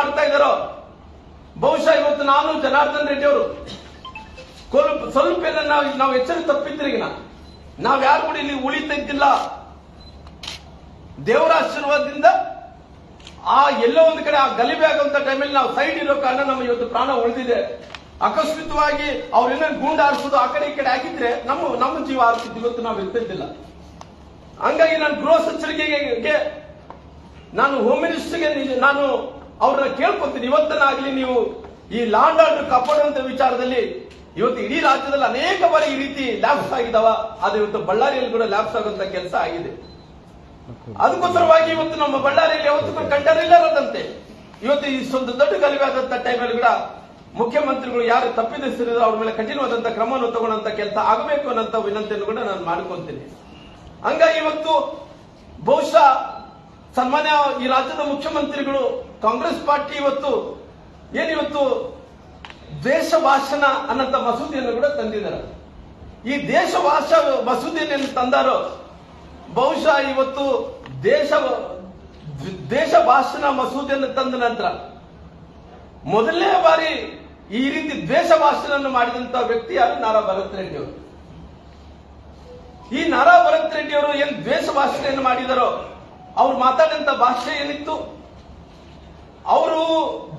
ಮಾಡ್ತಾ ಇದ್ದಾರೋ ಬಹುಶಃ ಇವತ್ತು ನಾನು ಜನಾರ್ದನ್ ರೆಡ್ಡಿ ಅವರು ಸ್ವಲ್ಪ ನಾವು ಎಚ್ಚರ ತಪ್ಪಿದ್ರಿಗಿನ ನಾವ್ ಯಾರು ಕೂಡ ಇಲ್ಲಿ ಉಳಿತಾ ಇದ್ದಿಲ್ಲ. ದೇವರ ಆಶೀರ್ವಾದದಿಂದ ಆ ಎಲ್ಲೋ ಒಂದು ಕಡೆ ಆ ಗಲಿಬೆ ಆಗುವಂತ ಟೈಮಲ್ಲಿ ನಾವು ಸೈಡ್ ಇರೋ ಕಾರಣ ನಮ್ಮ ಇವತ್ತು ಪ್ರಾಣ ಉಳಿದಿದೆ. ಅಕಸ್ಮಿತವಾಗಿ ಅವ್ರೇನೇನು ಗುಂಡು ಆರಿಸೋದು ಆ ಕಡೆ ಈ ಕಡೆ ಹಾಕಿದ್ರೆ ನಮ್ಮ ಜೀವ ಆರಿಸಿದ್ದು ಇವತ್ತು ನಾವು ಇರ್ತಿದ್ದಿಲ್ಲ. ಹಂಗಾಗಿ ನಾನು ಗೃಹ ಸಚಿವರಿಗೆ ನಾನು ಹೋಮ್ ಮಿನಿಸ್ಟರ್ಗೆ ನಾನು ಅವ್ರನ್ನ ಕೇಳ್ಕೊತೀನಿ, ಇವತ್ತನಾಗ್ಲಿ ನೀವು ಈ ಲಾ ಅಂಡ್ ಆರ್ಡರ್ ಕಾಪಾಡುವಂತ ವಿಚಾರದಲ್ಲಿ ಇವತ್ತು ಇಡೀ ರಾಜ್ಯದಲ್ಲಿ ಅನೇಕ ಬಾರಿ ಈ ರೀತಿ ಲ್ಯಾಪ್ಸ್ ಆಗಿದಾವ. ಅದು ಇವತ್ತು ಬಳ್ಳಾರಿಯಲ್ಲಿ ಕೂಡ ಲ್ಯಾಪ್ಸ್ ಆಗುವಂತ ಕೆಲಸ ಆಗಿದೆ. ಅದಕ್ಕೋಸ್ಕರವಾಗಿ ಇವತ್ತು ನಮ್ಮ ಬಳ್ಳಾರಿಯಲ್ಲಿ ಯಾವತ್ತೂ ಕಂಡರಿಲ್ಲದಂತೆ ಇವತ್ತು ಇಷ್ಟೊಂದು ದೊಡ್ಡ ಗಲಿಬೆ ಆದಂತ ಟೈಮಲ್ಲಿ ಕೂಡ ಮುಖ್ಯಮಂತ್ರಿಗಳು ಯಾರು ತಪ್ಪಿದಿಸಿದ್ರು ಅವ್ರ ಮೇಲೆ ಕಠಿಣವಾದಂತಹ ಕ್ರಮವನ್ನು ತಗೊಳ್ಳಂತ ಕೆಲಸ ಆಗಬೇಕು ಅನ್ನೋಂತ ವಿನಂತಿಯನ್ನು ಕೂಡ ನಾನು ಮಾಡ್ಕೊಂತೀನಿ. ಹಂಗಾಗಿ ಇವತ್ತು ಬಹುಶಃ ಸನ್ಮಾನ್ಯ ಈ ರಾಜ್ಯದ ಮುಖ್ಯಮಂತ್ರಿಗಳು ಕಾಂಗ್ರೆಸ್ ಪಾರ್ಟಿ ಏನಿವತ್ತು ದೇಶ ಭಾಷಣ ಅನ್ನಂತ ಮಸೂದೆಯನ್ನು ಕೂಡ ತಂದಿದ್ದಾರೆ. ಈ ದೇಶ ಭಾಷಾ ಮಸೂದೆಯನ್ನು ತಂದಾರೋ ಬಹುಶಃ ಇವತ್ತು ದೇಶ ಭಾಷಣ ಮಸೂದೆಯನ್ನು ತಂದ ನಂತರ ಮೊದಲನೇ ಬಾರಿ ಈ ರೀತಿ ದ್ವೇಷ ಭಾಷಣ ಮಾಡಿದಂತ ವ್ಯಕ್ತಿ ಯಾರು? ನಾರಾ ಭರತ್ ರೆಡ್ಡಿ ಅವರು. ಈ ನಾರಾ ಭರತ್ ರೆಡ್ಡಿ ಅವರು ಏನ್ ದ್ವೇಷ ಭಾಷಣೆಯನ್ನು ಮಾಡಿದಾರೋ ಅವ್ರು ಮಾತಾಡಿದಂತ ಭಾಷೆ ಏನಿತ್ತು, ಅವರು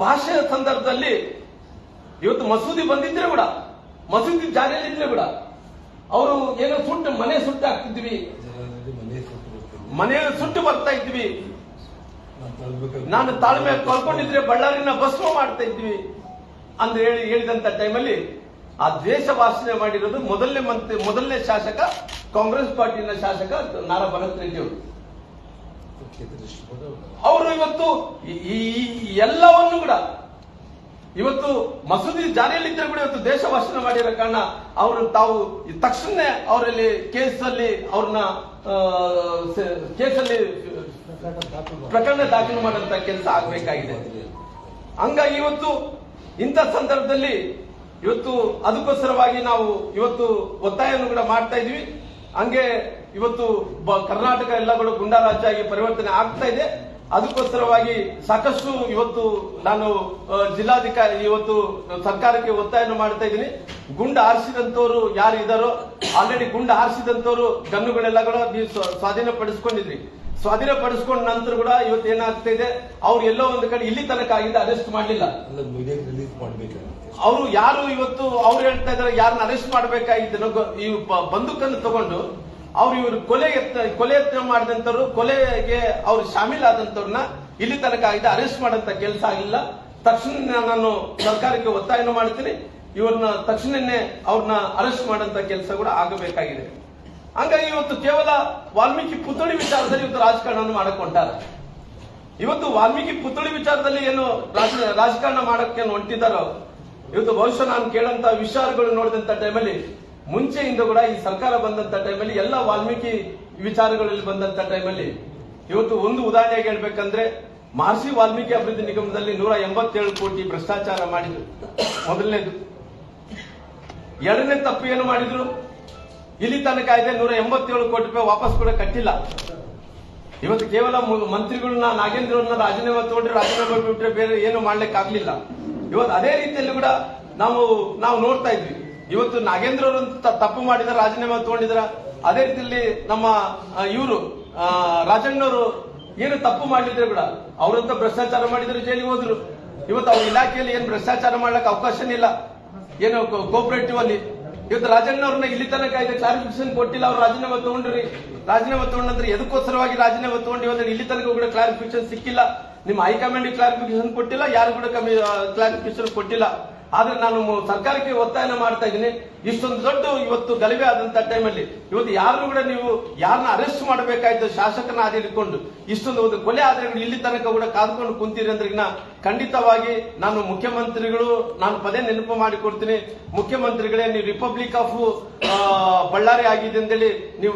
ಭಾಷೆಯ ಸಂದರ್ಭದಲ್ಲಿ ಇವತ್ತು ಮಸೂದಿ ಬಂದಿದ್ರೆ ಕೂಡ, ಮಸೂದಿ ಜಾರಿಯಲ್ಲಿದ್ರೆ ಕೂಡ ಅವರು ಏನೋ ಮನೆ ಸುಟ್ಟು ಹಾಕ್ತಿದ್ವಿ, ಮನೆ ಸುಟ್ಟು ಬರ್ತಾ ಇದ್ವಿ, ನಾನು ತಾಳ್ಮೆ ಕಳ್ಕೊಂಡಿದ್ರೆ ಬಳ್ಳಾರಿನ ಭಸ್ಮ ಮಾಡ್ತಾ ಇದ್ವಿ ಅಂತ ಹೇಳಿದಂತ ಟೈಮಲ್ಲಿ ಆ ದ್ವೇಷ ಭಾಷಣೆ ಮಾಡಿರೋದು ಮೊದಲನೇ ಶಾಸಕ, ಕಾಂಗ್ರೆಸ್ ಪಾರ್ಟಿನ ಶಾಸಕ ನಾರಾ ಭರತ್ ರೆಡ್ಡಿ ಅವರು. ಅವರು ಇವತ್ತು ಈ ಎಲ್ಲವನ್ನು ಕೂಡ ಇವತ್ತು ಮಸೂದಿ ಜಾರಿಯಲ್ಲಿದ್ದರೆ ಕೂಡ ಇವತ್ತು ದೇಶ ಭಾಷಣ ಮಾಡಿರೋ ಕಾರಣ ಅವರು ತಾವು ತಕ್ಷಣ ಅವರಲ್ಲಿ ಕೇಸಲ್ಲಿ ಪ್ರಕರಣ ದಾಖಲು ಮಾಡುವಂತ ಕೆಲಸ ಆಗಬೇಕಾಗಿದೆ. ಹಂಗಾಗಿ ಇವತ್ತು ಇಂಥ ಸಂದರ್ಭದಲ್ಲಿ ಇವತ್ತು ಅದಕ್ಕೋಸ್ಕರವಾಗಿ ನಾವು ಇವತ್ತು ಒತ್ತಾಯವನ್ನು ಕೂಡ ಮಾಡ್ತಾ ಇದೀವಿ. ಹಂಗೆ ಇವತ್ತು ಕರ್ನಾಟಕ ಎಲ್ಲಗಳು ಗುಂಡಾ ರಾಜ್ಯ ಆಗಿ ಪರಿವರ್ತನೆ ಆಗ್ತಾ ಇದೆ. ಅದಕ್ಕೋಸ್ಕರವಾಗಿ ಸಾಕಷ್ಟು ಇವತ್ತು ನಾನು ಜಿಲ್ಲಾಧಿಕಾರಿ ಇವತ್ತು ಸರ್ಕಾರಕ್ಕೆ ಒತ್ತಾಯವನ್ನು ಮಾಡ್ತಾ ಇದ್ದೀನಿ. ಗುಂಡು ಹಾರಿಸಿದಂತವರು ಯಾರು ಇದ್ದಾರೋ ಆಲ್ರೆಡಿ ಗುಂಡು ಹಾರಿಸಿದಂತವರು ಗನ್ನುಗಳೆಲ್ಲ ಕೂಡ ನೀವು ಸ್ವಾಧೀನಪಡಿಸ್ಕೊಂಡ ನಂತರ ಕೂಡ ಇವತ್ತು ಏನಾಗ್ತಾ ಇದೆ, ಅವ್ರು ಎಲ್ಲೋ ಒಂದು ಕಡೆ ಇಲ್ಲಿ ತನಕ ಆಗಿದೆ ಅರೆಸ್ಟ್ ಮಾಡಲಿಲ್ಲ. ಅವರು ಯಾರು ಇವತ್ತು ಅವ್ರು ಹೇಳ್ತಾ ಇದ್ದಾರೆ ಯಾರನ್ನ ಅರೆಸ್ಟ್ ಮಾಡಬೇಕಾಗಿತ್ತು, ಈ ಬಂದೂಕನ್ನು ತಗೊಂಡು ಇವರು ಕೊಲೆ ಯತ್ನ ಮಾಡಿದಂತವ್ರು, ಕೊಲೆಗೆ ಅವ್ರು ಶಾಮೀಲಾದಂತವ್ರನ್ನ ಇಲ್ಲಿ ತನಕ ಆಗಿದೆ ಅರೆಸ್ಟ್ ಮಾಡಂತ ಕೆಲಸ ಆಗಿಲ್ಲ. ತಕ್ಷಣ ನಾನು ಸರ್ಕಾರಕ್ಕೆ ಒತ್ತಾಯವನ್ನು ಮಾಡ್ತೀನಿ, ಇವ್ರನ್ನ ತಕ್ಷಣನೇ ಅವ್ರನ್ನ ಅರೆಸ್ಟ್ ಮಾಡಂತ ಕೆಲಸ ಕೂಡ ಆಗಬೇಕಾಗಿದೆ. ಹಂಗಾಗಿ ಇವತ್ತು ಕೇವಲ ವಾಲ್ಮೀಕಿ ಪುತ್ಥಳಿ ವಿಚಾರದಲ್ಲಿ ಇವತ್ತು ರಾಜಕಾರಣವನ್ನು ಮಾಡಕ್ ಹೊಂಟಾರ. ಇವತ್ತು ವಾಲ್ಮೀಕಿ ಪುತ್ಥಳಿ ವಿಚಾರದಲ್ಲಿ ಏನು ರಾಜಕಾರಣ ಮಾಡಕ್ಕೆ ಹೊಂಟಿದ್ದಾರೋ ಇವತ್ತು ಬಹುಶಃ ನಾನು ಕೇಳಂತ ವಿಚಾರಗಳು ನೋಡಿದಂತ ಟೈಮಲ್ಲಿ ಮುಂಚೆಯಿಂದ ಕೂಡ ಈ ಸರ್ಕಾರ ಬಂದಂತ ಟೈಮಲ್ಲಿ ಎಲ್ಲ ವಾಲ್ಮೀಕಿ ವಿಚಾರಗಳಲ್ಲಿ ಬಂದಂತ ಟೈಮಲ್ಲಿ ಇವತ್ತು ಒಂದು ಉದಾಹರಣೆಗೆ ಹೇಳ್ಬೇಕಂದ್ರೆ ಮಹರ್ಷಿ ವಾಲ್ಮೀಕಿ ಅಭಿವೃದ್ಧಿ ನಿಗಮದಲ್ಲಿ 187 ಕೋಟಿ ಭ್ರಷ್ಟಾಚಾರ ಮಾಡಿದ್ರು ಮೊದಲನೇದು. ಎರಡನೇ ತಪ್ಪು ಏನು ಮಾಡಿದ್ರು, ಇಲ್ಲಿ ತನಕ ಇದೆ 187 ಕೋಟಿ ರೂಪಾಯಿ ವಾಪಸ್ ಕೂಡ ಕಟ್ಟಿಲ್ಲ. ಇವತ್ತು ಕೇವಲ ಮಂತ್ರಿಗಳನ್ನ ನಾಗೇಂದ್ರವ್ರನ್ನ ರಾಜೀನಾಮೆ ತಗೊಂಡ್ರೆ ರಾಜೀನಾಮೆ ಬಿಟ್ರೆ ಬೇರೆ ಏನು ಮಾಡ್ಲಿಕ್ಕೆ ಆಗ್ಲಿಲ್ಲ. ಇವತ್ತು ಅದೇ ರೀತಿಯಲ್ಲಿ ಕೂಡ ನಾವು ನೋಡ್ತಾ ಇದ್ವಿ. ಇವತ್ತು ನಾಗೇಂದ್ರ ಅವರು ತಪ್ಪು ಮಾಡಿದಾರ, ರಾಜೀನಾಮೆ ತಗೊಂಡಿದಾರ. ಅದೇ ರೀತಿಯಲ್ಲಿ ನಮ್ಮ ಇವರು ರಾಜಣ್ಣವರು ಏನು ತಪ್ಪು ಮಾಡಿದ್ರೆ ಕೂಡ ಅವರಂತ ಭ್ರಷ್ಟಾಚಾರ ಮಾಡಿದ್ರೆ ಜೈಲಿಗೆ ಹೋದ್ರು. ಇವತ್ತು ಅವ್ರ ಇಲಾಖೆಯಲ್ಲಿ ಏನು ಭ್ರಷ್ಟಾಚಾರ ಮಾಡ್ಲಿಕ್ಕೆ ಅವಕಾಶನೇ ಇಲ್ಲ, ಏನು ಕೋಪರೇಟಿವ್ ಅಲ್ಲಿ. ಇವತ್ತು ರಾಜಣ್ಣವ್ರನ್ನ ಇಲ್ಲಿ ತನಕ ಇದೆ ಕ್ಲಾರಿಫಿಕೇಶನ್ ಕೊಟ್ಟಿಲ್ಲ. ಅವ್ರು ರಾಜೀನಾಮೆ ತಗೊಂಡ್ರಿ, ರಾಜೀನಾಮೆ ತಗೊಂಡ ನಂತರ ಎದಕ್ಕೋಸ್ಕರವಾಗಿ ರಾಜೀನಾಮೆ ತಗೊಂಡು ಇವತ್ತು ಇಲ್ಲಿ ತನಕ ಕೂಡ ಕ್ಲಾರಿಫಿಕೇಶನ್ ಸಿಕ್ಕಿಲ್ಲ. ನಿಮ್ಮ ಹೈಕಮಾಂಡ್ ಕ್ಲಾರಿಫಿಕೇಶನ್ ಕೊಟ್ಟಿಲ್ಲ, ಯಾರು ಕೂಡ ಕ್ಲಾರಿಫಿಕೇಶನ್ ಕೊಟ್ಟಿಲ್ಲ. ಆದ್ರೆ ನಾನು ಸರ್ಕಾರಕ್ಕೆ ಒತ್ತಾಯನ ಮಾಡ್ತಾ ಇದ್ದೀನಿ, ಇಷ್ಟೊಂದು ದೊಡ್ಡ ಇವತ್ತು ಗಲಭೆ ಆದಂತ ಟೈಮಲ್ಲಿ ಇವತ್ತು ಯಾರು ಕೂಡ ನೀವು ಯಾರನ್ನ ಅರೆಸ್ಟ್ ಮಾಡಬೇಕಾಯ್ತು ಶಾಸಕರನ್ನ ಆದಿರಿಕೊಂಡು ಇಷ್ಟೊಂದು ಒಂದು ಕೊಲೆ ಆದ್ರೆ ಇಲ್ಲಿ ತನಕ ಕೂಡ ಕಾದ್ಕೊಂಡು ಕುಂತೀರಿ ಅಂದ್ರೆ ಖಂಡಿತವಾಗಿ ನಾನು ಮುಖ್ಯಮಂತ್ರಿಗಳು ನಾನು ಪದೇ ನೆನಪು ಮಾಡಿಕೊಡ್ತೀನಿ. ಮುಖ್ಯಮಂತ್ರಿಗಳೇ, ನೀವು ರಿಪಬ್ಲಿಕ್ ಆಫ್ ಬಳ್ಳಾರಿ ಆಗಿದೆ ಅಂತೇಳಿ ನೀವು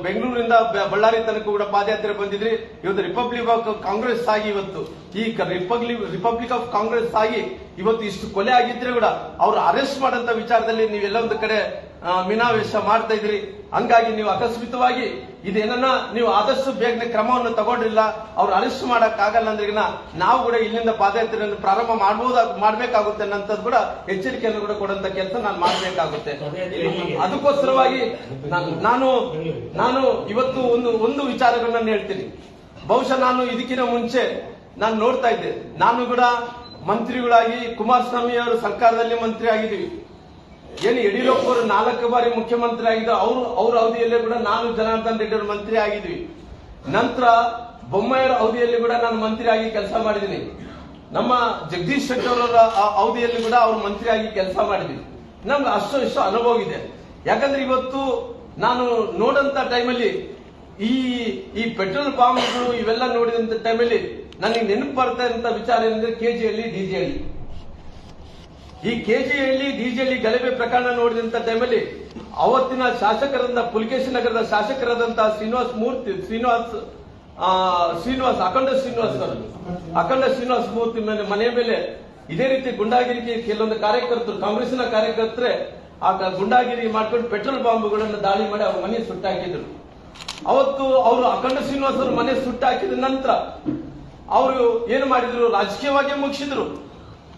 ಬೆಂಗಳೂರಿಂದ ಬಳ್ಳಾರಿ ತನಕ ಕೂಡ ಪಾದಯಾತ್ರೆ ಬಂದಿದ್ರಿ. ಇವತ್ತು ರಿಪಬ್ಲಿಕ್ ಆಫ್ ಕಾಂಗ್ರೆಸ್ ಆಗಿ ಇವತ್ತು ಈ ರಿಪಬ್ಲಿಕ್ ಆಫ್ ಕಾಂಗ್ರೆಸ್ ಆಗಿ ಇವತ್ತು ಇಷ್ಟು ಕೊಲೆ ಆಗಿದ್ರೆ ಕೂಡ ಅವ್ರು ಅರೆಸ್ಟ್ ಮಾಡಂತ ವಿಚಾರದಲ್ಲಿ ನೀವೆಲ್ಲ ಒಂದು ಕಡೆ ಮೀನಾವೇಶ ಮಾಡ್ತಾ ಇದ್ರಿ. ಹಂಗಾಗಿ ನೀವು ಅಕಸ್ಮಿತವಾಗಿ ಇದೇನನ್ನ ನೀವು ಆದಷ್ಟು ಬೇಗನೆ ಕ್ರಮವನ್ನು ತಗೊಂಡಿಲ್ಲ, ಅವ್ರು ಅರೆಸ್ಟ್ ಮಾಡಕ್ ಆಗಲ್ಲ ಅಂದ್ರೆ ನಾವು ಕೂಡ ಇಲ್ಲಿಂದ ಪಾದಯಾತ್ರೆಯನ್ನು ಪ್ರಾರಂಭ ಮಾಡಬೇಕಾಗುತ್ತೆ ಅನ್ನೋಂಥದ್ದು ಕೂಡ ಎಚ್ಚರಿಕೆಯನ್ನು ಕೂಡ ಕೊಡುವಂತ ಕೆಲಸ ನಾನು ಮಾಡಬೇಕಾಗುತ್ತೆ. ಅದಕ್ಕೋಸ್ಕರವಾಗಿ ನಾನು ಇವತ್ತು ಒಂದು ವಿಚಾರಗಳನ್ನ ಹೇಳ್ತೀನಿ. ಬಹುಶಃ ನಾನು ಇದಕ್ಕಿಂತ ಮುಂಚೆ ನಾನು ನೋಡ್ತಾ ಇದ್ದೆ, ನಾನು ಕೂಡ ಮಂತ್ರಿಗಳಾಗಿ ಕುಮಾರಸ್ವಾಮಿ ಅವರ ಸರ್ಕಾರದಲ್ಲಿ ಮಂತ್ರಿ ಆಗಿದ್ದೀವಿ. ಏನು ಯಡಿಯೂರಪ್ಪ ಅವರು 4 ಬಾರಿ ಮುಖ್ಯಮಂತ್ರಿ ಆಗಿದ್ರು, ಅವ್ರ ಅವಧಿಯಲ್ಲೇ ಕೂಡ ನಾನು ಜನಾರ್ದನ್ ರೆಡ್ಡಿ ಅವರು ಮಂತ್ರಿ ಆಗಿದ್ವಿ. ನಂತರ ಬೊಮ್ಮಾಯಿಯವರ ಅವಧಿಯಲ್ಲಿ ಕೂಡ ನಾನು ಮಂತ್ರಿ ಆಗಿ ಕೆಲಸ ಮಾಡಿದ್ದೀನಿ. ನಮ್ಮ ಜಗದೀಶ್ ಶೆಟ್ಟರ್ ಅವರ ಅವಧಿಯಲ್ಲಿ ಕೂಡ ಅವ್ರು ಮಂತ್ರಿ ಆಗಿ ಕೆಲಸ ಮಾಡಿದ್ವಿ. ನಮ್ಗೆ ಅಷ್ಟು ಅನುಭವ ಇದೆ. ಯಾಕಂದ್ರೆ ಇವತ್ತು ನಾನು ನೋಡಂತ ಟೈಮಲ್ಲಿ ಈ ಪೆಟ್ರೋಲ್ ಬಾಂಬ್ಗಳು ಇವೆಲ್ಲ ನೋಡಿದಂತ ಟೈಮಲ್ಲಿ ನನಗೆ ನೆನಪು ಬರ್ತಾ ಇರುವಂತ ವಿಚಾರ ಏನಂದ್ರೆ ಕೆಜಿಹಳ್ಳಿ ಡಿಜಿಹಳ್ಳಿ. ಈ ಕೆಜಿಹಳ್ಳಿ ಡಿಜಿಹಳ್ಳಿ ಗಲಭೆ ಪ್ರಕರಣ ನೋಡಿದಂತ ಟೈಮಲ್ಲಿ ಅವತ್ತಿನ ಶಾಸಕರಾದ ಪುಲಕೇಶಿ ನಗರದ ಶಾಸಕರಾದಂತಹ ಅಖಂಡ ಶ್ರೀನಿವಾಸ್ ಮೂರ್ತಿ ಮನೆ ಮೇಲೆ ಇದೇ ರೀತಿ ಗುಂಡಾಗಿರಿ ಕೆಲವೊಂದು ಕಾರ್ಯಕರ್ತರು, ಕಾಂಗ್ರೆಸ್ನ ಕಾರ್ಯಕರ್ತರೆ ಆ ಗುಂಡಾಗಿರಿ ಮಾಡ್ಕೊಂಡು ಪೆಟ್ರೋಲ್ ಬಾಂಬ್ಗಳನ್ನು ದಾಳಿ ಮಾಡಿ ಅವ್ರ ಮನೆ ಸುಟ್ಟಾಕಿದ್ರು. ಅವತ್ತು ಅವರು ಅಖಂಡ ಶ್ರೀನಿವಾಸ್ ಅವ್ರ ಮನೆ ಸುಟ್ಟಾಕಿದ ನಂತರ ಅವರು ಏನು ಮಾಡಿದ್ರು, ರಾಜಕೀಯವಾಗಿ ಮುಗಿಸಿದ್ರು.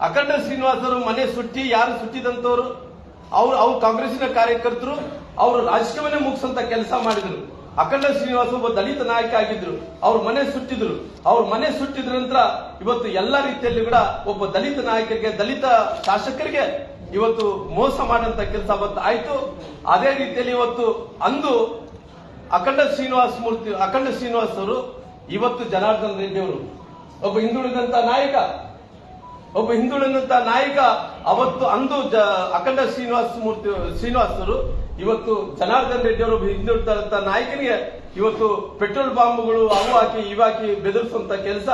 ಅಖಂಡ ಶ್ರೀನಿವಾಸ್ ಅವರು ಮನೆ ಸುಟ್ಟಿ ಯಾರು ಸುಟ್ಟಿದಂತವ್ರು ಅವ್ರು ಕಾಂಗ್ರೆಸ್ಸಿನ ಕಾರ್ಯಕರ್ತರು, ಅವರು ರಾಜಕೀಯವನ್ನೇ ಮುಗಿಸಂತ ಕೆಲಸ ಮಾಡಿದ್ರು. ಅಖಂಡ ಶ್ರೀನಿವಾಸ್ ಒಬ್ಬ ದಲಿತ ನಾಯಕ ಆಗಿದ್ರು, ಅವ್ರ ಮನೆ ಸುಟ್ಟಿದ್ರು. ಅವ್ರ ಮನೆ ಸುಟ್ಟಿದ ನಂತರ ಇವತ್ತು ಎಲ್ಲ ರೀತಿಯಲ್ಲಿ ಕೂಡ ಒಬ್ಬ ದಲಿತ ನಾಯಕರಿಗೆ, ದಲಿತ ಶಾಸಕರಿಗೆ ಇವತ್ತು ಮೋಸ ಮಾಡಂತ ಕೆಲಸ ಅವತ್ತು ಆಯ್ತು. ಅದೇ ರೀತಿಯಲ್ಲಿ ಇವತ್ತು ಅಂದು ಅಖಂಡ ಶ್ರೀನಿವಾಸ್ ಅವರು ಇವತ್ತು ಜನಾರ್ದನ್ ರೆಡ್ಡಿ ಅವರು ಒಬ್ಬ ಹಿಂದುಳಿದಂತ ನಾಯಕ ಅವತ್ತು ಅಂದು ಅಖಂಡ ಶ್ರೀನಿವಾಸ್ ಅವರು ಇವತ್ತು ಜನಾರ್ದನ್ ರೆಡ್ಡಿ ಅವರು ಹಿಂದುಳಿದಂತ ನಾಯಕನಿಗೆ ಇವತ್ತು ಪೆಟ್ರೋಲ್ ಬಾಂಬ್ಗಳು ಅವು ಹಾಕಿ ಇವಾಕಿ ಬೆದರಿಸುವಂತ ಕೆಲಸ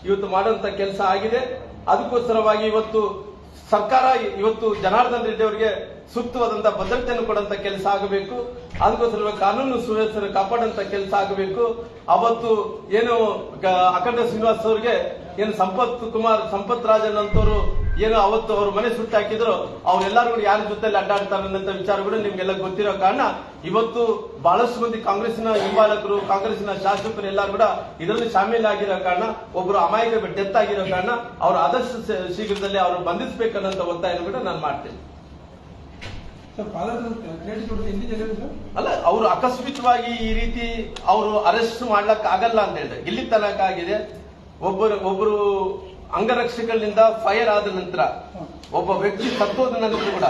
ಇವತ್ತು ಮಾಡುವಂತ ಕೆಲಸ ಆಗಿದೆ. ಅದಕ್ಕೋಸ್ಕರವಾಗಿ ಇವತ್ತು ಸರ್ಕಾರ ಇವತ್ತು ಜನಾರ್ದನ್ ರೆಡ್ಡಿ ಅವರಿಗೆ ಸೂಕ್ತವಾದಂತಹ ಭದ್ರತೆಯನ್ನು ಕೊಡುವಂತ ಕೆಲಸ ಆಗಬೇಕು. ಅದಕ್ಕೋಸ್ಕರ ಕಾನೂನು ಸುವ್ಯವಸ್ಥೆ ಕಾಪಾಡುವಂತ ಕೆಲಸ ಆಗಬೇಕು. ಅವತ್ತು ಏನು ಅಖಂಡ ಶ್ರೀನಿವಾಸ್ ಅವರಿಗೆ ಏನು ಸಂಪತ್ ರಾಜನ್ ಅಂತವರು ಏನು ಅವತ್ತು ಅವ್ರ ಮನೆ ಸುಟ್ಟಾಕಿದ್ರು, ಅವರೆಲ್ಲರೂ ಕೂಡ ಯಾರ ಜೊತೆಲಿ ಅಡ್ಡಾಡ್ತಾರೆ ಅನ್ನೋ ವಿಚಾರ ಕೂಡ ನಿಮ್ಗೆಲ್ಲ ಗೊತ್ತಿರೋ ಕಾರಣ ಇವತ್ತು ಬಹಳಷ್ಟು ಮಂದಿ ಕಾಂಗ್ರೆಸ್ನ ಹಿಂಬಾಲಕರು, ಕಾಂಗ್ರೆಸ್ನ ಶಾಸಕರು ಎಲ್ಲರೂ ಕೂಡ ಇದರಲ್ಲಿ ಶಾಮೀಲಾಗಿರೋ ಕಾರಣ, ಒಬ್ಬರು ಅಮಾಯಕ ಡೆತ್ ಆಗಿರೋ ಕಾರಣ ಅವರು ಆದಷ್ಟು ಶೀಘ್ರದಲ್ಲಿ ಅವರು ಬಂಧಿಸಬೇಕನ್ನಂತ ಒತ್ತಾಯ ಕೂಡ ನಾನು ಮಾಡ್ತೇನೆ. ಅಲ್ಲ, ಅವರು ಅಕಸ್ಮಿತವಾಗಿ ಈ ರೀತಿ ಅವರು ಅರೆಸ್ಟ್ ಮಾಡ್ಲಕ್ ಆಗಲ್ಲ ಅಂತ ಹೇಳಿದ್ರೆ ಇಲ್ಲಿ ತನಕ ಆಗಿದೆ. ಒಬ್ಬರು ಅಂಗರಕ್ಷಕರಿಂದ ಫೈರ್ ಆದ ನಂತರ ಒಬ್ಬ ವ್ಯಕ್ತಿ ಸತ್ತೋದ ನಂತರ ಕೂಡ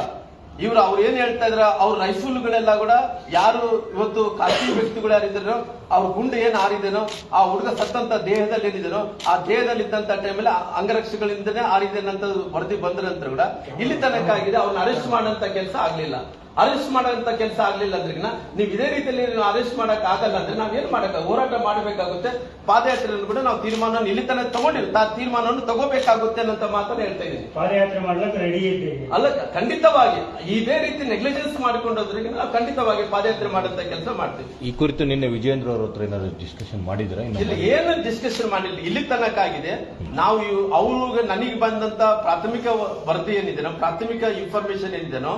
ಅವ್ರು ಏನ್ ಹೇಳ್ತಾ ಇದ್ರ, ಅವ್ರ ರೈಫಲ್ಗಳೆಲ್ಲ ಕೂಡ ಯಾರು ಇವತ್ತು ಖಾಸಗಿ ವ್ಯಕ್ತಿಗಳು ಯಾರಿದ್ದಾರೋ ಅವ್ರ ಗುಂಡು ಏನ್ ಹಾರಿದೇನೋ, ಆ ಹುಡುಗ ಸತ್ತಂತ ದೇಹದಲ್ಲಿ ಏನಿದೇನೋ ಆ ದೇಹದಲ್ಲಿ ಇದ್ದಂತ ಟೈಮಲ್ಲಿ ಅಂಗರಕ್ಷಕಗಳಿಂದನೇ ಹಾರಿದೇನಂತ ವರದಿ ಬಂದ ನಂತರ ಕೂಡ ಇಲ್ಲಿ ತನಕ ಆಗಿದೆ. ಅವ್ರನ್ನ ಅರೆಸ್ಟ್ ಮಾಡಂತ ಕೆಲಸ ಆಗ್ಲಿಲ್ಲ. ಅರೆಸ್ಟ್ ಮಾಡೋಂತ ಕೆಲಸ ಆಗ್ಲಿಲ್ಲ ಅಂದ್ರೆ ನೀವು ಇದೇ ರೀತಿಯಲ್ಲಿ ಅರೆಸ್ಟ್ ಮಾಡಕ್ ಆಗಲ್ಲ ಅಂದ್ರೆ ನಾವೇನ್ ಮಾಡಕ್ ಹೋರಾಟ ಮಾಡಬೇಕಾಗುತ್ತೆ. ಪಾದಯಾತ್ರೆಯನ್ನು ಕೂಡ ನಾವು ತೀರ್ಮಾನವನ್ನು ಇಲ್ಲಿ ತನಕ ತಗೊಂಡಿಲ್ಲ, ತೀರ್ಮಾನವನ್ನು ತಗೋಬೇಕಾಗುತ್ತೆ ಅನ್ನೋ ಮಾತನ್ನ ಹೇಳ್ತಾ ಇದ್ದೀನಿ. ಪಾದಯಾತ್ರೆ ಮಾಡ್ಲಿಕ್ಕೆ ರೆಡಿ ಇದ್ದೀವಿ. ಅಲ್ಲ, ಖಂಡಿತವಾಗಿ ಇದೇ ರೀತಿ ನೆಗ್ಲಿಜೆನ್ಸ್ ಮಾಡಿಕೊಂಡೋದ್ರಿಗೆ ನಾವು ಖಂಡಿತವಾಗಿ ಪಾದಯಾತ್ರೆ ಮಾಡಂತ ಕೆಲಸ ಮಾಡ್ತೀವಿ. ಈ ಕುರಿತು ನಿನ್ನೆ ವಿಜಯೇಂದ್ರ ಅವ್ರ ಹತ್ರ ಏನಾದ್ರು ಡಿಸ್ಕಷನ್ ಮಾಡಿದ್ರೆ? ಇಲ್ಲಿ ಏನು ಡಿಸ್ಕಷನ್ ಮಾಡಿಲ್ಲ, ಇಲ್ಲಿ ತನಕ ಆಗಿದೆ. ನಾವು ಅವ್ರಿಗೆ ನನಗೆ ಬಂದಂತ ಪ್ರಾಥಮಿಕ ವರದಿ ಏನಿದೆ, ಪ್ರಾಥಮಿಕ ಇನ್ಫಾರ್ಮೇಶನ್ ಏನಿದೆನೋ,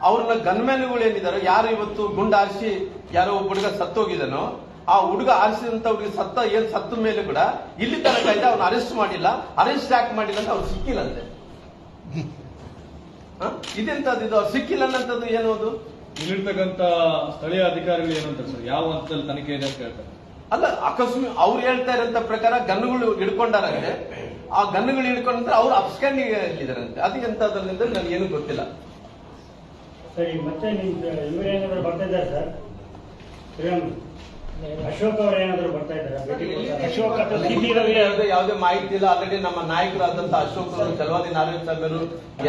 ಅವ್ರನ್ನ ಗನ್ಮ್ಯಾನ್ಗಳು ಏನಿದಾರೋ, ಯಾರು ಇವತ್ತು ಗುಂಡು ಆರಿಸಿ ಯಾರೋ ಒಬ್ಬ ಹುಡುಗ ಸತ್ತೋಗಿದನೋ, ಆ ಹುಡುಗ ಆರಿಸಿದಂತ ಹುಡುಗ ಸತ್ತ ಮೇಲೆ ಕೂಡ ಇಲ್ಲಿ ತನಕ ಇದೆ ಅವ್ನ ಅರೆಸ್ಟ್ ಮಾಡಿಲ್ಲ. ಅರೆಸ್ಟ್ ಯಾಕೆ ಮಾಡಿಲ್ಲ ಅಂತ ಅವ್ರು ಸಿಕ್ಕಿಲ್ಲಂತೆ. ಇದೆಂತದ್ದು ಇದು, ಅವ್ರು ಸಿಕ್ಕಿಲ್ಲ ಅನ್ನಂಥದ್ದು ಏನೋದು? ಇಲ್ಲಿರ್ತಕ್ಕಂಥ ಸ್ಥಳೀಯ ಅಧಿಕಾರಿಗಳು ಏನಂತಾರೆ ಸರ್, ಯಾವ ಹಂತದಲ್ಲಿ ತನಿಖೆ ಇದೆ ಅಂತ ಹೇಳ್ತಾರೆ? ಅಲ್ಲ, ಅಕಸ್ಮಾತ್ ಅವ್ರು ಹೇಳ್ತಾ ಇರೋಂತ ಪ್ರಕಾರ ಗನ್ನುಗಳು ಹಿಡ್ಕೊಂಡಾರಂತೆ. ಆ ಗನ್ನುಗಳು ಹಿಡ್ಕೊಂಡ್ರೆ ಅವ್ರು ಅಬ್ಸ್ಕ್ಯಾಂಡಿಂಗ್ ಇದಾರಂತೆ. ಅದು ಎಂತದ್ರಿಂದ ನನಗೇನು ಗೊತ್ತಿಲ್ಲ. ಸರಿ, ಮತ್ತೆ ಇವ್ರು ಏನಾದ್ರು ಬರ್ತಾ ಇದ್ದಾರೆ ಸರ್? ಅಶೋಕ್ ಅವರು ಏನಾದ್ರು ಬರ್ತಾ ಇದ್ದಾರೆ? ಅಶೋಕ್ ಯಾವುದೇ ಮಾಹಿತಿ ಇಲ್ಲ. ಆಲ್ರೆಡಿ ನಮ್ಮ ನಾಯಕರಾದಂತಹ ಅಶೋಕ್ ಅವರು, ಚಲವಾದಿ ನಾರಾಯಣ ಸ್ವಾಮಿ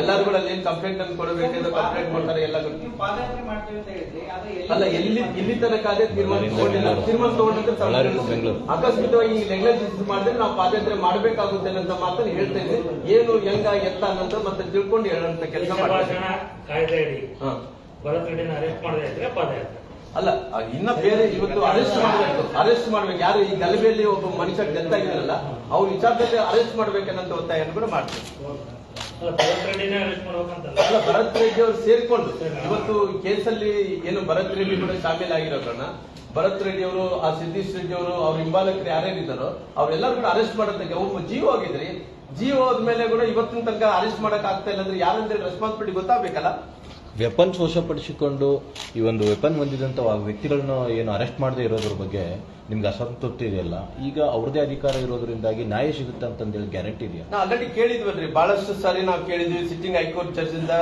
ಎಲ್ಲರೂ ಕೂಡ ಅಲ್ಲಿ ಕಂಪ್ಲೇಂಟ್ ಅನ್ನು ಕೊಡಬೇಕೆಂದು ಕಂಪ್ಲೇಂಟ್ ಮಾಡ್ತಾರೆ. ಎಲ್ಲ ಅಲ್ಲ, ಇಲ್ಲಿ ತನಕ ಅದೇ ತೀರ್ಮಾನ ತಗೊಂಡಿಲ್ಲ. ತೀರ್ಮಾನ ತಗೊಂಡಿದ್ರೆ ಅಕಸ್ಮಿತವಾಗಿ ನೆಗ್ಲೆಜೆನ್ಸ್ ಮಾಡಿದ್ರೆ ನಾವು ಪಾದಯಾತ್ರೆ ಮಾಡಬೇಕಾಗುತ್ತೆ ಅನ್ನೋ ಮಾತನ್ನು ಹೇಳ್ತಾ ಇದ್ದೀವಿ. ಏನು ಹೆಂಗ ಎತ್ತ ಅನ್ನೋದು ಮತ್ತೆ ತಿಳ್ಕೊಂಡು ಹೇಳೋಂತ ಕೆಲಸ ಕಾಯ್ದೆ ಅರೆಸ್ಟ್ ಮಾಡದೇ ಇದ್ರೆ ಪಾದಯಾತ್ರೆ ಅಲ್ಲ. ಇನ್ನ ಬೇರೆ ಇವತ್ತು ಅರೆಸ್ಟ್ ಮಾಡ್ಬೇಕು. ಯಾರು ಈ ಗಲಭೆಯಲ್ಲಿ ಒಬ್ಬ ಮನುಷ್ಯ ಡೆತ್ ಆಗಿರಲ್ಲ, ಅವ್ರ ವಿಚಾರದಲ್ಲಿ ಅರೆಸ್ಟ್ ಮಾಡ್ಬೇಕನ್ನಂತ ಒತ್ತಾಯ ಕೂಡ ಮಾಡ್ತೀವಿ. ಅಲ್ಲ, ಭರತ್ ರೆಡ್ಡಿನೇ ಅರೆಸ್ಟ್ ಮಾಡ್ಬೇಕಂತಲ್ಲ. ಅಲ್ಲ, ಭರತ್ ರೆಡ್ಡಿ ಅವರು ಸೇರ್ಕೊಂಡು ಇವತ್ತು ಕೇಸಲ್ಲಿ ಏನು ಭರತ್ ರೆಡ್ಡಿ ಕೂಡ ಶಾಮೀಲಾಗಿರೋ ಕಾರಣ ಭರತ್ ರೆಡ್ಡಿ ಅವರು, ಆ ಸಿದ್ದೇಶ್ ರೆಡ್ಡಿ ಅವರು, ಅವ್ರ ಹಿಂಬಾಲಕರು ಯಾರ್ಯಾರಿದ್ದಾರೋ ಅವರೆಲ್ಲರೂ ಕೂಡ ಅರೆಸ್ಟ್ ಮಾಡೋದಕ್ಕೆ ಒಬ್ಬ ಜಿಯೋ ಆಗಿದ್ರಿ. ಜಿಯೋ ಹೋದ್ಮೇಲೆ ಕೂಡ ಇವತ್ತಿನ ತನಕ ಅರೆಸ್ಟ್ ಮಾಡಕ್ ಆಗ್ತಾ ಇಲ್ಲ ಅಂದ್ರೆ ಯಾರಂದ್ರೆ ರೆಸ್ಪಾನ್ಸಿಬಿಲಿಟಿ ಗೊತ್ತಾಗಬೇಕಲ್ಲ. ವೆಪನ್ಸ್ ವಶಪಡಿಸಿಕೊಂಡು ಈ ಒಂದು ವೆಪನ್ ಹೊಂದಿದಂತ ವ್ಯಕ್ತಿಗಳನ್ನ ಏನು ಅರೆಸ್ಟ್ ಮಾಡದೇ ಇರೋದ್ರ ಬಗ್ಗೆ ನಿಮ್ಗೆ ಅಸಂತೃಪ್ತಿ ಇದೆಯಲ್ಲ, ಈಗ ಅವ್ರದೇ ಅಧಿಕಾರ ಇರೋದ್ರಿಂದಾಗಿ ನ್ಯಾಯ ಸಿಗುತ್ತೆ ಅಂತಂದೇಳಿ ಗ್ಯಾರಂಟಿ ಇದೆಯಾ? ನಾವು ಆಲ್ರೆಡಿ ಕೇಳಿದ್ವಲ್ರಿ, ಬಹಳಷ್ಟು ಸಾರಿ ನಾವು ಕೇಳಿದ್ವಿ. ಸಿಟ್ಟಿಂಗ್ ಹೈಕೋರ್ಟ್ ಜಡ್ಜ್ ಇಂದ